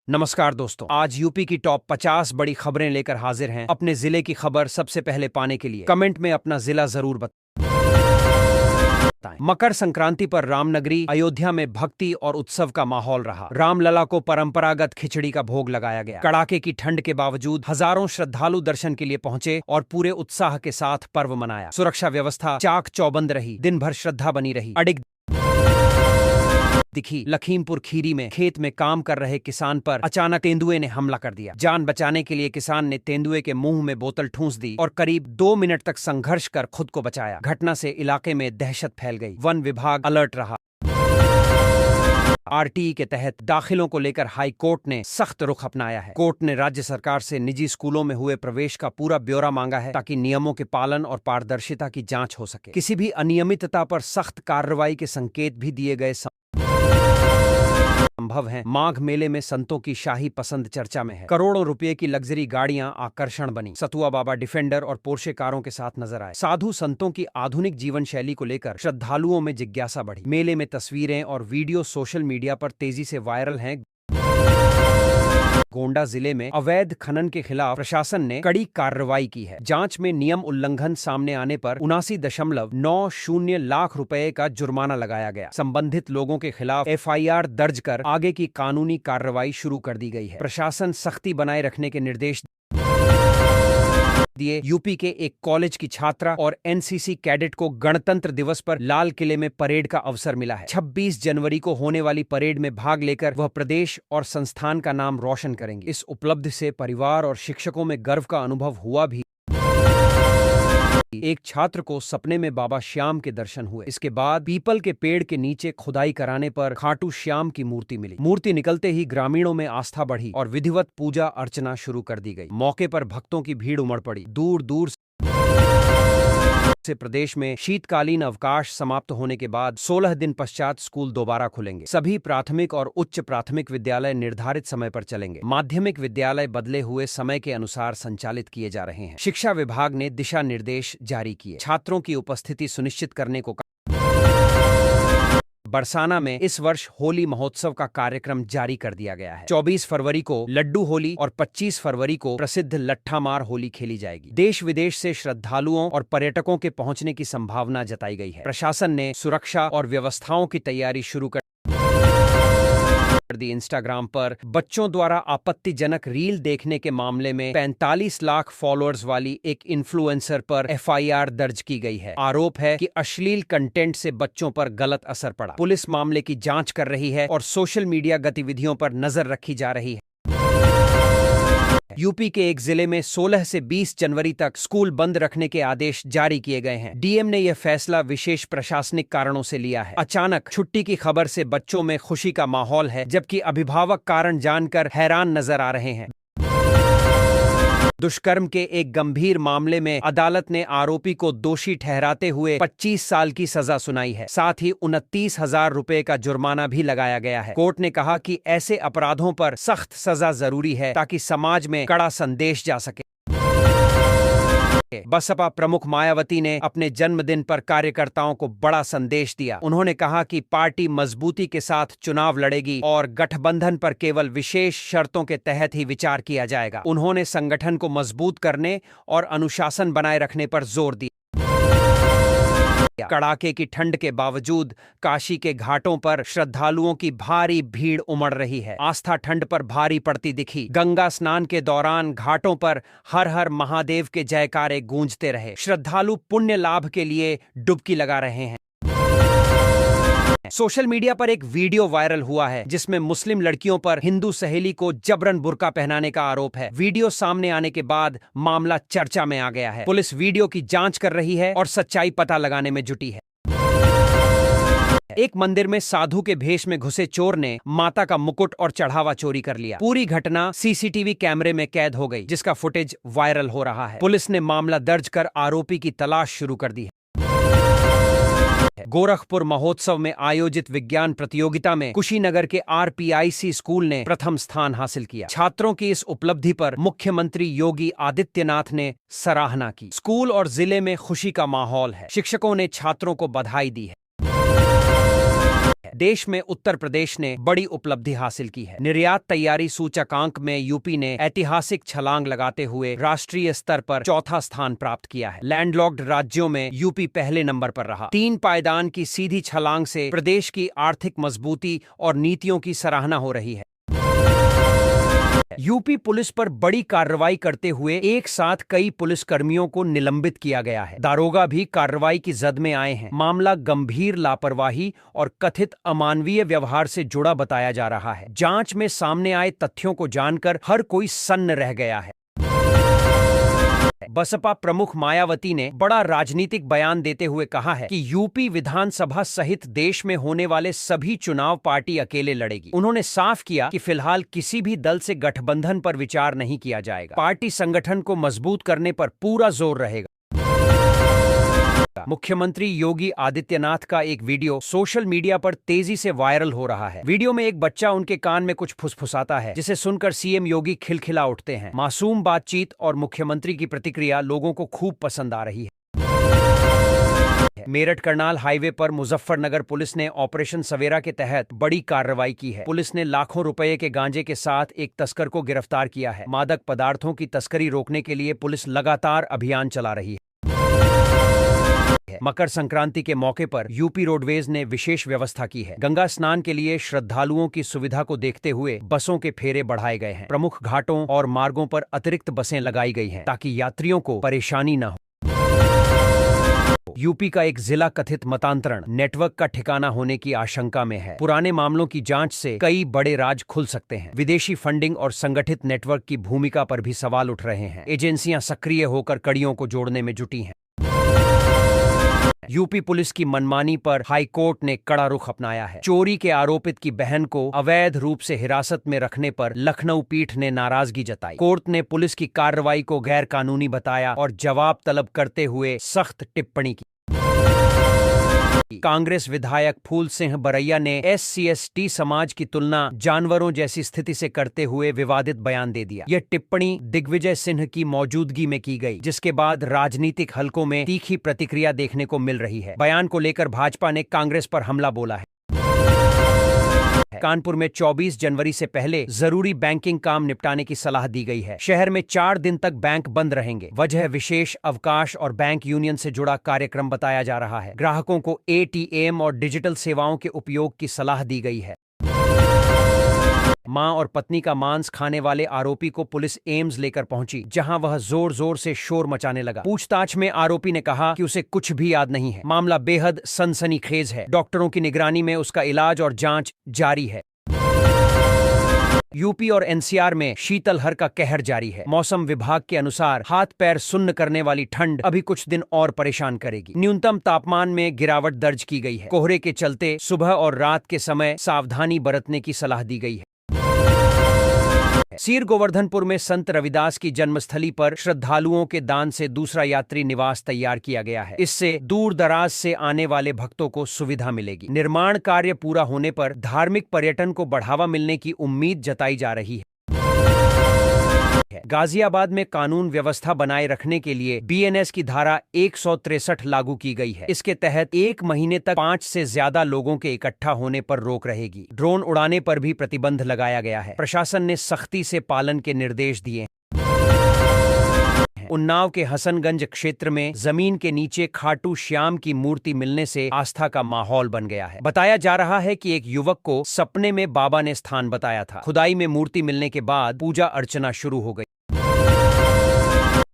नमस्कार दोस्तों, आज यूपी की टॉप 50 बड़ी खबरें लेकर हाजिर हैं। अपने जिले की खबर सबसे पहले पाने के लिए कमेंट में अपना जिला जरूर बताएं। मकर संक्रांति पर रामनगरी अयोध्या में भक्ति और उत्सव का माहौल रहा। रामलला को परंपरागत खिचड़ी का भोग लगाया गया। कड़ाके की ठंड के बावजूद हजारों श्रद्धालु दर्शन के लिए पहुंचे और पूरे उत्साह के साथ पर्व मनाया। सुरक्षा व्यवस्था चाक चौबंद रही, दिन भर श्रद्धा बनी रही। अडिग दिखी लखीमपुर खीरी में खेत में काम कर रहे किसान पर अचानक तेंदुए ने हमला कर दिया। जान बचाने के लिए किसान ने तेंदुए के मुंह में बोतल ठूंस दी और करीब 2 मिनट तक संघर्ष कर खुद को बचाया। घटना से इलाके में दहशत फैल गई। वन विभाग अलर्ट रहा। आरटीई के तहत दाखिलों को लेकर हाई कोर्ट ने सख्त रुख अपनाया है। कोर्ट ने राज्य सरकार से निजी स्कूलों में हुए प्रवेश का पूरा ब्यौरा मांगा है ताकि नियमों के पालन और पारदर्शिता की जांच हो सके। किसी भी अनियमितता पर सख्त कार्रवाई के संकेत भी दिए गए संभव है। माघ मेले में संतों की शाही पसंद चर्चा में है। करोड़ों रुपए की लग्जरी गाड़ियां आकर्षण बनी। सतुआ बाबा डिफेंडर और पोर्शे कारों के साथ नजर आए। साधु संतों की आधुनिक जीवन शैली को लेकर श्रद्धालुओं में जिज्ञासा बढ़ी। मेले में तस्वीरें और वीडियो सोशल मीडिया पर तेजी से वायरल हैं। गोंडा जिले में अवैध खनन के खिलाफ प्रशासन ने कड़ी कार्रवाई की है। जांच में नियम उल्लंघन सामने आने पर 79.90 लाख रुपए का जुर्माना लगाया गया। संबंधित लोगों के खिलाफ एफआईआर दर्ज कर आगे की कानूनी कार्रवाई शुरू कर दी गई है। प्रशासन सख्ती बनाए रखने के निर्देश दिए। यूपी के एक कॉलेज की छात्रा और एनसीसी कैडेट को गणतंत्र दिवस पर लाल किले में परेड का अवसर मिला है। 26 जनवरी को होने वाली परेड में भाग लेकर वह प्रदेश और संस्थान का नाम रोशन करेंगे। इस उपलब्धि से परिवार और शिक्षकों में गर्व का अनुभव हुआ भी। एक छात्र को सपने में बाबा श्याम के दर्शन हुए। इसके बाद पीपल के पेड़ के नीचे खुदाई कराने पर खाटू श्याम की मूर्ति मिली। मूर्ति निकलते ही ग्रामीणों में आस्था बढ़ी और विधिवत पूजा अर्चना शुरू कर दी गई। मौके पर भक्तों की भीड़ उमड़ पड़ी। दूर दूर से प्रदेश में शीतकालीन अवकाश समाप्त होने के बाद 16 दिन पश्चात स्कूल दोबारा खुलेंगे। सभी प्राथमिक और उच्च प्राथमिक विद्यालय निर्धारित समय पर चलेंगे। माध्यमिक विद्यालय बदले हुए समय के अनुसार संचालित किए जा रहे हैं। शिक्षा विभाग ने दिशा निर्देश जारी किए। छात्रों की उपस्थिति सुनिश्चित करने को बरसाना में इस वर्ष होली महोत्सव का कार्यक्रम जारी कर दिया गया है। 24 फरवरी को लड्डू होली और 25 फरवरी को प्रसिद्ध लट्ठामार होली खेली जाएगी। देश विदेश से श्रद्धालुओं और पर्यटकों के पहुंचने की संभावना जताई गई है। प्रशासन ने सुरक्षा और व्यवस्थाओं की तैयारी शुरू कर दी। इंस्टाग्राम पर बच्चों द्वारा आपत्तिजनक रील देखने के मामले में 45 लाख फॉलोअर्स वाली एक इन्फ्लुएंसर पर एफआईआर दर्ज की गई है। आरोप है कि अश्लील कंटेंट से बच्चों पर गलत असर पड़ा। पुलिस मामले की जांच कर रही है और सोशल मीडिया गतिविधियों पर नजर रखी जा रही है। यूपी के एक जिले में 16 से 20 जनवरी तक स्कूल बंद रखने के आदेश जारी किए गए हैं। डीएम ने यह फैसला विशेष प्रशासनिक कारणों से लिया है। अचानक छुट्टी की खबर से बच्चों में खुशी का माहौल है, जबकि अभिभावक कारण जानकर हैरान नजर आ रहे हैं। दुष्कर्म के एक गंभीर मामले में अदालत ने आरोपी को दोषी ठहराते हुए 25 साल की सजा सुनाई है। साथ ही 29,000 रुपए का जुर्माना भी लगाया गया है। कोर्ट ने कहा कि ऐसे अपराधों पर सख्त सजा जरूरी है ताकि समाज में कड़ा संदेश जा सके। बसपा प्रमुख मायावती ने अपने जन्मदिन पर कार्यकर्ताओं को बड़ा संदेश दिया। उन्होंने कहा कि पार्टी मजबूती के साथ चुनाव लड़ेगी और गठबंधन पर केवल विशेष शर्तों के तहत ही विचार किया जाएगा। उन्होंने संगठन को मजबूत करने और अनुशासन बनाए रखने पर जोर दिया। कड़ाके की ठंड के बावजूद काशी के घाटों पर श्रद्धालुओं की भारी भीड़ उमड़ रही है। आस्था ठंड पर भारी पड़ती दिखी। गंगा स्नान के दौरान घाटों पर हर हर महादेव के जयकारे गूंजते रहे। श्रद्धालु पुण्य लाभ के लिए डुबकी लगा रहे हैं। सोशल मीडिया पर एक वीडियो वायरल हुआ है जिसमें मुस्लिम लड़कियों पर हिंदू सहेली को जबरन बुर्का पहनाने का आरोप है। वीडियो सामने आने के बाद मामला चर्चा में आ गया है। पुलिस वीडियो की जांच कर रही है और सच्चाई पता लगाने में जुटी है। एक मंदिर में साधु के भेष में घुसे चोर ने माता का मुकुट और चढ़ावा चोरी कर लिया। पूरी घटना सीसीटीवी कैमरे में कैद हो गई, जिसका फुटेज वायरल हो रहा है। पुलिस ने मामला दर्ज कर आरोपी की तलाश शुरू कर दी है। गोरखपुर महोत्सव में आयोजित विज्ञान प्रतियोगिता में कुशीनगर के आरपीआईसी स्कूल ने प्रथम स्थान हासिल किया। छात्रों की इस उपलब्धि पर मुख्यमंत्री योगी आदित्यनाथ ने सराहना की। स्कूल और जिले में खुशी का माहौल है। शिक्षकों ने छात्रों को बधाई दी है। देश में उत्तर प्रदेश ने बड़ी उपलब्धि हासिल की है। निर्यात तैयारी सूचकांक में यूपी ने ऐतिहासिक छलांग लगाते हुए राष्ट्रीय स्तर पर चौथा स्थान प्राप्त किया है। लैंडलॉक्ड राज्यों में यूपी पहले नंबर पर रहा। 3 पायदान की सीधी छलांग से प्रदेश की आर्थिक मजबूती और नीतियों की सराहना हो रही है। यूपी पुलिस पर बड़ी कार्रवाई करते हुए एक साथ कई पुलिसकर्मियों को निलंबित किया गया है। दारोगा भी कार्रवाई की जद में आए हैं। मामला गंभीर लापरवाही और कथित अमानवीय व्यवहार से जुड़ा बताया जा रहा है। जांच में सामने आए तथ्यों को जानकर हर कोई सन्न रह गया है। बसपा प्रमुख मायावती ने बड़ा राजनीतिक बयान देते हुए कहा है कि यूपी विधानसभा सहित देश में होने वाले सभी चुनाव पार्टी अकेले लड़ेगी। उन्होंने साफ किया कि फिलहाल किसी भी दल से गठबंधन पर विचार नहीं किया जाएगा। पार्टी संगठन को मजबूत करने पर पूरा जोर रहेगा। मुख्यमंत्री योगी आदित्यनाथ का एक वीडियो सोशल मीडिया पर तेजी से वायरल हो रहा है। वीडियो में एक बच्चा उनके कान में कुछ फुसफुसाता है, जिसे सुनकर सीएम योगी खिलखिला उठते हैं। मासूम बातचीत और मुख्यमंत्री की प्रतिक्रिया लोगों को खूब पसंद आ रही है। मेरठ करनाल हाईवे पर मुजफ्फरनगर पुलिस ने ऑपरेशन सवेरा के तहत बड़ी कार्रवाई की है। पुलिस ने लाखों रुपए के गांजे के साथ एक तस्कर को गिरफ्तार किया है। मादक पदार्थों की तस्करी रोकने के लिए पुलिस लगातार अभियान चला रही है। मकर संक्रांति के मौके पर यूपी रोडवेज ने विशेष व्यवस्था की है। गंगा स्नान के लिए श्रद्धालुओं की सुविधा को देखते हुए बसों के फेरे बढ़ाए गए हैं। प्रमुख घाटों और मार्गों पर अतिरिक्त बसें लगाई गई हैं, ताकि यात्रियों को परेशानी न हो। यूपी का एक जिला कथित मतांतरण नेटवर्क का ठिकाना होने की आशंका में है। पुराने मामलों की जांच से कई बड़े राज खुल सकते हैं। विदेशी फंडिंग और संगठित नेटवर्क की भूमिका पर भी सवाल उठ रहे हैं। एजेंसियां सक्रिय होकर कड़ियों को जोड़ने में जुटी हैं। यूपी पुलिस की मनमानी पर हाईकोर्ट ने कड़ा रुख अपनाया है। चोरी के आरोपित की बहन को अवैध रूप से हिरासत में रखने पर लखनऊ पीठ ने नाराजगी जताई। कोर्ट ने पुलिस की कार्रवाई को गैर कानूनी बताया और जवाब तलब करते हुए सख्त टिप्पणी की। कांग्रेस विधायक फूल सिंह बरैया ने SC/ST समाज की तुलना जानवरों जैसी स्थिति से करते हुए विवादित बयान दे दिया। यह टिप्पणी दिग्विजय सिंह की मौजूदगी में की गई, जिसके बाद राजनीतिक हलकों में तीखी प्रतिक्रिया देखने को मिल रही है। बयान को लेकर भाजपा ने कांग्रेस पर हमला बोला है। कानपुर में 24 जनवरी से पहले जरूरी बैंकिंग काम निपटाने की सलाह दी गई है। शहर में 4 दिन तक बैंक बंद रहेंगे। वजह विशेष अवकाश और बैंक यूनियन से जुड़ा कार्यक्रम बताया जा रहा है। ग्राहकों को ATM और डिजिटल सेवाओं के उपयोग की सलाह दी गई है। मां और पत्नी का मांस खाने वाले आरोपी को पुलिस एम्स लेकर पहुंची, जहां वह जोर जोर से शोर मचाने लगा। पूछताछ में आरोपी ने कहा कि उसे कुछ भी याद नहीं है। मामला बेहद सनसनीखेज है। डॉक्टरों की निगरानी में उसका इलाज और जांच जारी है। यूपी और NCR में शीतलहर का कहर जारी है। मौसम विभाग के अनुसार हाथ पैर सुन्न करने वाली ठंड अभी कुछ दिन और परेशान करेगी। न्यूनतम तापमान में गिरावट दर्ज की गई है। कोहरे के चलते सुबह और रात के समय सावधानी बरतने की सलाह दी गई है। सीर गोवर्धनपुर में संत रविदास की जन्मस्थली पर श्रद्धालुओं के दान से दूसरा यात्री निवास तैयार किया गया है। इससे दूर दराज से आने वाले भक्तों को सुविधा मिलेगी। निर्माण कार्य पूरा होने पर धार्मिक पर्यटन को बढ़ावा मिलने की उम्मीद जताई जा रही है। गाजियाबाद में कानून व्यवस्था बनाए रखने के लिए BNS की धारा 163 लागू की गई है। इसके तहत 1 महीने तक 5 से ज्यादा लोगों के इकट्ठा होने पर रोक रहेगी। ड्रोन उड़ाने पर भी प्रतिबंध लगाया गया है। प्रशासन ने सख्ती से पालन के निर्देश दिए। उन्नाव के हसनगंज क्षेत्र में जमीन के नीचे खाटू श्याम की मूर्ति मिलने से आस्था का माहौल बन गया है। बताया जा रहा है कि एक युवक को सपने में बाबा ने स्थान बताया था। खुदाई में मूर्ति मिलने के बाद पूजा अर्चना शुरू हो गई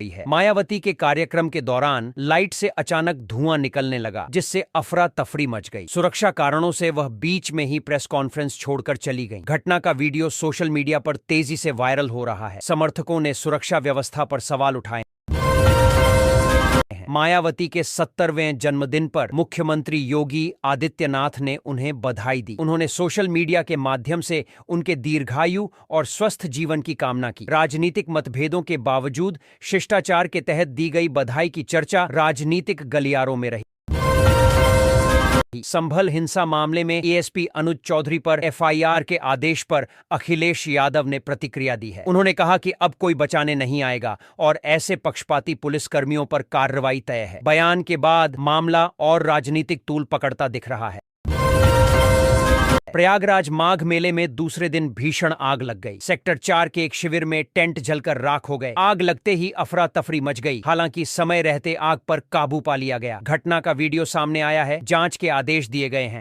है। मायावती के कार्यक्रम के दौरान लाइट से अचानक धुआं निकलने लगा, जिससे अफरा तफरी मच गई। सुरक्षा कारणों से वह बीच में ही प्रेस कॉन्फ्रेंस छोड़कर चली गई। घटना का वीडियो सोशल मीडिया पर तेजी से वायरल हो रहा है। समर्थकों ने सुरक्षा व्यवस्था पर सवाल उठाए। मायावती के 70वें जन्मदिन पर मुख्यमंत्री योगी आदित्यनाथ ने उन्हें बधाई दी। उन्होंने सोशल मीडिया के माध्यम से उनके दीर्घायु और स्वस्थ जीवन की कामना की। राजनीतिक मतभेदों के बावजूद शिष्टाचार के तहत दी गई बधाई की चर्चा राजनीतिक गलियारों में रही। संभल हिंसा मामले में ASP अनुज चौधरी पर FIR के आदेश पर अखिलेश यादव ने प्रतिक्रिया दी है। उन्होंने कहा कि अब कोई बचाने नहीं आएगा और ऐसे पक्षपाती पुलिसकर्मियों पर कार्रवाई तय है। बयान के बाद मामला और राजनीतिक तूल पकड़ता दिख रहा है। है। प्रयागराज माघ मेले में दूसरे दिन भीषण आग लग गई। सेक्टर 4 के एक शिविर में टेंट जलकर राख हो गए। आग लगते ही अफरा तफरी मच गई। हालांकि समय रहते आग पर काबू पा लिया गया। घटना का वीडियो सामने आया है। जांच के आदेश दिए गए हैं।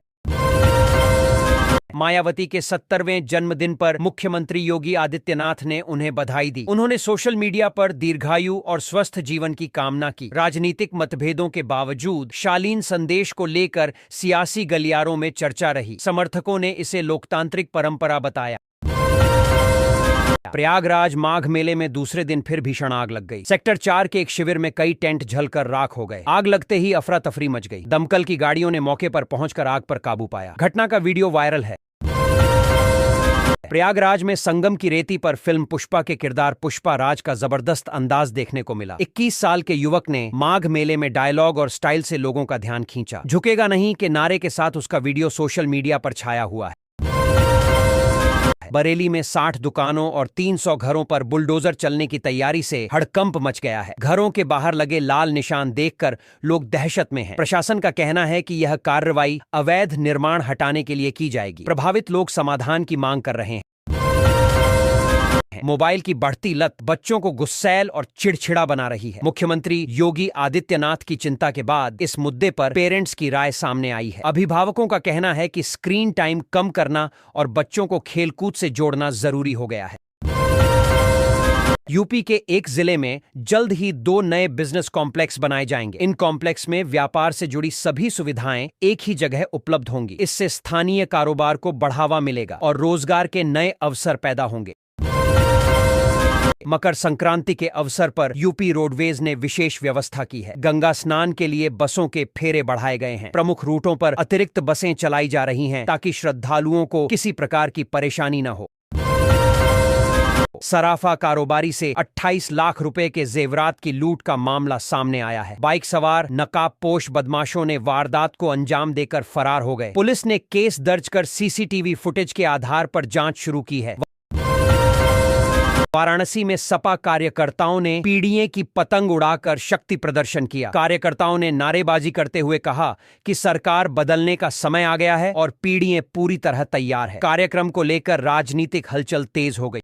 मायावती के 70वें जन्मदिन पर मुख्यमंत्री योगी आदित्यनाथ ने उन्हें बधाई दी। उन्होंने सोशल मीडिया पर दीर्घायु और स्वस्थ जीवन की कामना की। राजनीतिक मतभेदों के बावजूद शालीन संदेश को लेकर सियासी गलियारों में चर्चा रही। समर्थकों ने इसे लोकतांत्रिक परंपरा बताया। प्रयागराज माघ मेले में दूसरे दिन फिर भीषण आग लग गई। सेक्टर 4 के एक शिविर में कई टेंट जलकर राख हो गए। आग लगते ही अफरा तफरी मच गई। दमकल की गाड़ियों ने मौके पर पहुंचकर आग पर काबू पाया। घटना का वीडियो वायरल है। प्रयागराज में संगम की रेती पर फिल्म पुष्पा के किरदार पुष्पा राज का जबरदस्त अंदाज देखने को मिला। 21 साल के युवक ने माघ मेले में डायलॉग और स्टाइल से लोगों का ध्यान खींचा। झुकेगा नहीं के नारे के साथ उसका वीडियो सोशल मीडिया पर छाया हुआ है। बरेली में 60 दुकानों और 300 घरों पर बुलडोजर चलने की तैयारी से हड़कंप मच गया है। घरों के बाहर लगे लाल निशान देखकर लोग दहशत में हैं। प्रशासन का कहना है कि यह कार्रवाई अवैध निर्माण हटाने के लिए की जाएगी। प्रभावित लोग समाधान की मांग कर रहे हैं। मोबाइल की बढ़ती लत बच्चों को गुस्सैल और चिड़चिड़ा बना रही है। मुख्यमंत्री योगी आदित्यनाथ की चिंता के बाद इस मुद्दे पर पेरेंट्स की राय सामने आई है। अभिभावकों का कहना है कि स्क्रीन टाइम कम करना और बच्चों को खेलकूद से जोड़ना जरूरी हो गया है। यूपी के एक जिले में जल्द ही 2 नए बिजनेस कॉम्प्लेक्स बनाए जाएंगे। इन कॉम्प्लेक्स में व्यापार से जुड़ी सभी सुविधाएं एक ही जगह उपलब्ध होंगी। इससे स्थानीय कारोबार को बढ़ावा मिलेगा और रोजगार के नए अवसर पैदा होंगे। मकर संक्रांति के अवसर पर यूपी रोडवेज ने विशेष व्यवस्था की है। गंगा स्नान के लिए बसों के फेरे बढ़ाए गए हैं। प्रमुख रूटों पर अतिरिक्त बसें चलाई जा रही हैं ताकि श्रद्धालुओं को किसी प्रकार की परेशानी न हो। सराफा कारोबारी से 28 लाख रुपए के जेवरात की लूट का मामला सामने आया है। बाइक सवार नकाबपोश बदमाशों ने वारदात को अंजाम देकर फरार हो गए। पुलिस ने केस दर्ज कर सीसीटीवी फुटेज के आधार पर जांच शुरू की है। वाराणसी में सपा कार्यकर्ताओं ने पीडीए की पतंग उड़ाकर शक्ति प्रदर्शन किया। कार्यकर्ताओं ने नारेबाजी करते हुए कहा कि सरकार बदलने का समय आ गया है और पीडीए पूरी तरह तैयार है। कार्यक्रम को लेकर राजनीतिक हलचल तेज हो गई।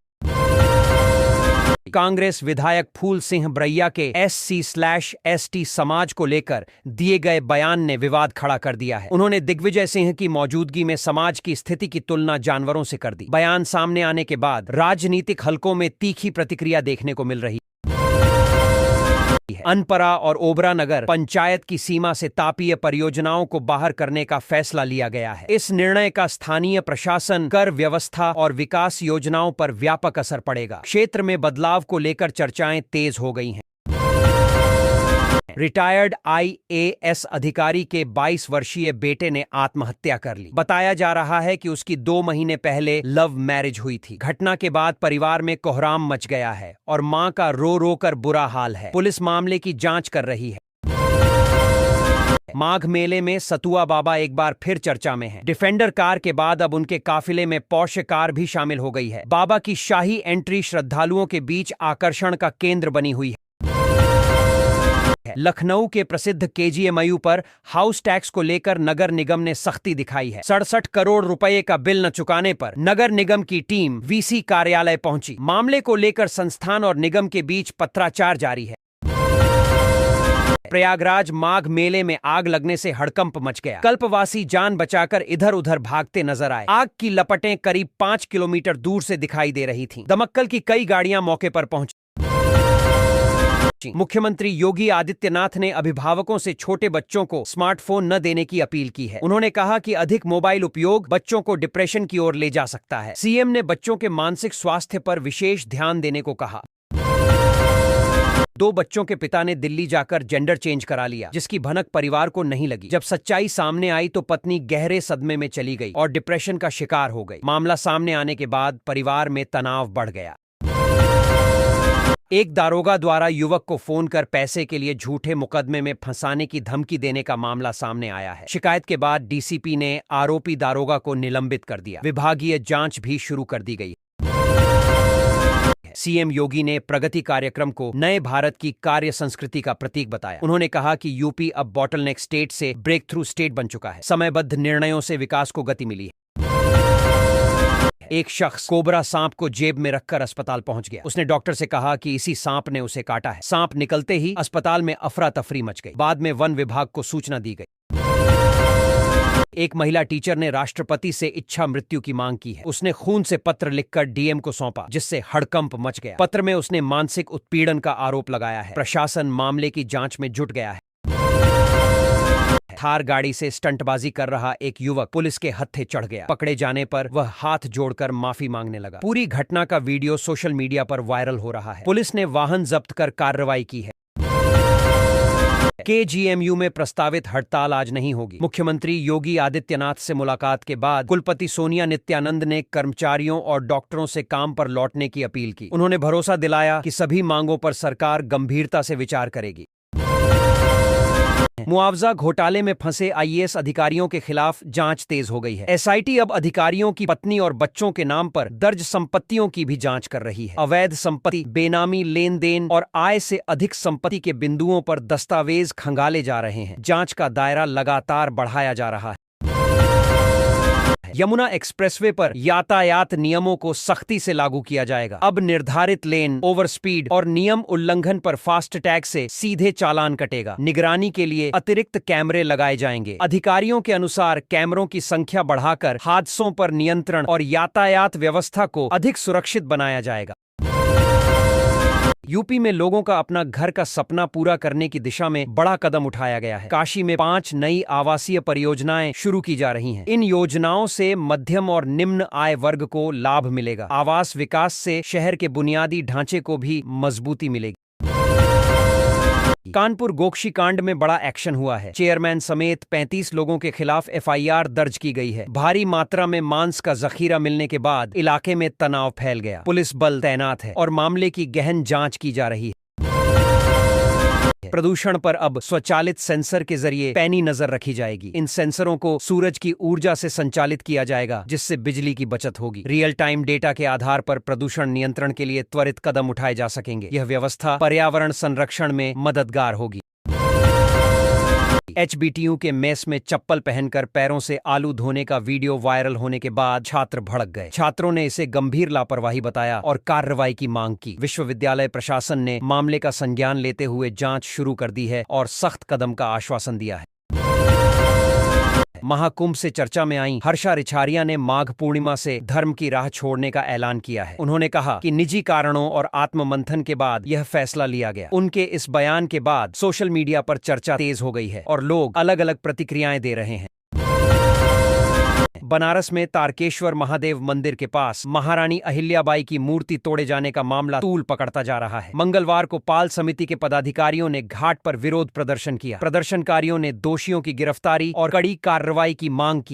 कांग्रेस विधायक फूल सिंह ब्रैया के SC/ST समाज को लेकर दिए गए बयान ने विवाद खड़ा कर दिया है। उन्होंने दिग्विजय सिंह की मौजूदगी में समाज की स्थिति की तुलना जानवरों से कर दी। बयान सामने आने के बाद राजनीतिक हलकों में तीखी प्रतिक्रिया देखने को मिल रही है। अनपरा और ओबरा नगर पंचायत की सीमा से तापीय परियोजनाओं को बाहर करने का फैसला लिया गया है। इस निर्णय का स्थानीय प्रशासन, कर व्यवस्था और विकास योजनाओं पर व्यापक असर पड़ेगा। क्षेत्र में बदलाव को लेकर चर्चाएं तेज हो गई हैं। रिटायर्ड IAS अधिकारी के 22 वर्षीय बेटे ने आत्महत्या कर ली। बताया जा रहा है कि उसकी 2 महीने पहले लव मैरिज हुई थी। घटना के बाद परिवार में कोहराम मच गया है और मां का रो रो कर बुरा हाल है। पुलिस मामले की जांच कर रही है। माघ मेले में सतुआ बाबा एक बार फिर चर्चा में है। डिफेंडर कार के बाद अब उनके काफिले में पॉर्श कार भी शामिल हो गई है। बाबा की शाही एंट्री श्रद्धालुओं के बीच आकर्षण का केंद्र बनी हुई है। लखनऊ के प्रसिद्ध KGMU पर हाउस टैक्स को लेकर नगर निगम ने सख्ती दिखाई है। 67 करोड़ रुपए का बिल न चुकाने पर नगर निगम की टीम VC कार्यालय पहुंची। मामले को लेकर संस्थान और निगम के बीच पत्राचार जारी है। प्रयागराज माघ मेले में आग लगने से हड़कंप मच गया। कल्पवासी जान बचाकर इधर उधर भागते नजर आए। आग की लपटें करीब 5 किलोमीटर दूर से दिखाई दे रही थीं। दमकल की कई गाड़ियां मौके पर पहुंची। मुख्यमंत्री योगी आदित्यनाथ ने अभिभावकों से छोटे बच्चों को स्मार्टफोन न देने की अपील की है। उन्होंने कहा कि अधिक मोबाइल उपयोग बच्चों को डिप्रेशन की ओर ले जा सकता है। सीएम ने बच्चों के मानसिक स्वास्थ्य पर विशेष ध्यान देने को कहा। 2 बच्चों के पिता ने दिल्ली जाकर जेंडर चेंज करा लिया, जिसकी भनक परिवार को नहीं लगी। जब सच्चाई सामने आई तो पत्नी गहरे सदमे में चली गई और डिप्रेशन का शिकार हो गई। मामला सामने आने के बाद परिवार में तनाव बढ़ गया। एक दारोगा द्वारा युवक को फोन कर पैसे के लिए झूठे मुकदमे में फंसाने की धमकी देने का मामला सामने आया है। शिकायत के बाद डीसीपी ने आरोपी दारोगा को निलंबित कर दिया। विभागीय जांच भी शुरू कर दी गई। सीएम योगी ने प्रगति कार्यक्रम को नए भारत की कार्य संस्कृति का प्रतीक बताया। उन्होंने कहा कि यूपी अब बॉटलनेक स्टेट से ब्रेक थ्रू स्टेट बन चुका है। समयबद्ध निर्णयों से विकास को गति मिली है। है। एक शख्स कोबरा सांप को जेब में रखकर अस्पताल पहुंच गया। उसने डॉक्टर से कहा कि इसी सांप ने उसे काटा है। सांप निकलते ही अस्पताल में अफरा तफरी मच गई। बाद में वन विभाग को सूचना दी गई। एक महिला टीचर ने राष्ट्रपति से इच्छा मृत्यु की मांग की है। उसने खून से पत्र लिखकर डीएम को सौंपा, जिससे हड़कंप मच गया। पत्र में उसने मानसिक उत्पीड़न का आरोप लगाया है। प्रशासन मामले की जांच में जुट गया है। थार गाड़ी से स्टंटबाजी कर रहा एक युवक पुलिस के हत्थे चढ़ गया। पकड़े जाने पर वह हाथ जोड़कर माफी मांगने लगा। पूरी घटना का वीडियो सोशल मीडिया पर वायरल हो रहा है। पुलिस ने वाहन जब्त कर कार्रवाई की है। केजीएमयू में प्रस्तावित हड़ताल आज नहीं होगी। मुख्यमंत्री योगी आदित्यनाथ से मुलाकात के बाद कुलपति सोनिया नित्यानंद ने कर्मचारियों और डॉक्टरों से काम पर लौटने की अपील की। उन्होंने भरोसा दिलाया कि सभी मांगों पर सरकार गंभीरता से विचार करेगी। मुआवजा घोटाले में फंसे आईएएस अधिकारियों के खिलाफ जांच तेज हो गई है। एसआईटी अब अधिकारियों की पत्नी और बच्चों के नाम पर दर्ज संपत्तियों की भी जांच कर रही है। अवैध संपत्ति, बेनामी लेन देन और आय से अधिक संपत्ति के बिंदुओं पर दस्तावेज खंगाले जा रहे हैं। जांच का दायरा लगातार बढ़ाया जा रहा है। यमुना एक्सप्रेसवे पर यातायात नियमों को सख्ती से लागू किया जाएगा। अब निर्धारित लेन, ओवर स्पीड और नियम उल्लंघन पर फास्ट टैग से सीधे चालान कटेगा। निगरानी के लिए अतिरिक्त कैमरे लगाए जाएंगे। अधिकारियों के अनुसार कैमरों की संख्या बढ़ाकर हादसों पर नियंत्रण और यातायात व्यवस्था को अधिक सुरक्षित बनाया जाएगा। यूपी में लोगों का अपना घर का सपना पूरा करने की दिशा में बड़ा कदम उठाया गया है। काशी में 5 नई आवासीय परियोजनाएं शुरू की जा रही हैं। इन योजनाओं से मध्यम और निम्न आय वर्ग को लाभ मिलेगा। आवास विकास से शहर के बुनियादी ढांचे को भी मजबूती मिलेगी। कानपुर गोकशी कांड में बड़ा एक्शन हुआ है। चेयरमैन समेत 35 लोगों के खिलाफ एफआईआर दर्ज की गई है। भारी मात्रा में मांस का जखीरा मिलने के बाद इलाके में तनाव फैल गया। पुलिस बल तैनात है और मामले की गहन जांच की जा रही है। प्रदूषण पर अब स्वचालित सेंसर के जरिए पैनी नजर रखी जाएगी। इन सेंसरों को सूरज की ऊर्जा से संचालित किया जाएगा, जिससे बिजली की बचत होगी। रियल टाइम डेटा के आधार पर प्रदूषण नियंत्रण के लिए त्वरित कदम उठाए जा सकेंगे। यह व्यवस्था पर्यावरण संरक्षण में मददगार होगी। एचबीटीयू के मेस में चप्पल पहनकर पैरों से आलू धोने का वीडियो वायरल होने के बाद छात्र भड़क गए। छात्रों ने इसे गंभीर लापरवाही बताया और कार्रवाई की मांग की। विश्वविद्यालय प्रशासन ने मामले का संज्ञान लेते हुए जांच शुरू कर दी है और सख्त कदम का आश्वासन दिया है। महाकुंभ से चर्चा में आई हर्षा रिछारिया ने माघ पूर्णिमा से धर्म की राह छोड़ने का ऐलान किया है। उन्होंने कहा कि निजी कारणों और आत्ममंथन के बाद यह फैसला लिया गया। उनके इस बयान के बाद सोशल मीडिया पर चर्चा तेज हो गई है और लोग अलग अलग प्रतिक्रियाएं दे रहे हैं। बनारस में तारकेश्वर महादेव मंदिर के पास महारानी अहिल्याबाई की मूर्ति तोड़े जाने का मामला तूल पकड़ता जा रहा है। मंगलवार को पाल समिति के पदाधिकारियों ने घाट पर विरोध प्रदर्शन किया। प्रदर्शनकारियों ने दोषियों की गिरफ्तारी और कड़ी कार्रवाई की मांग की।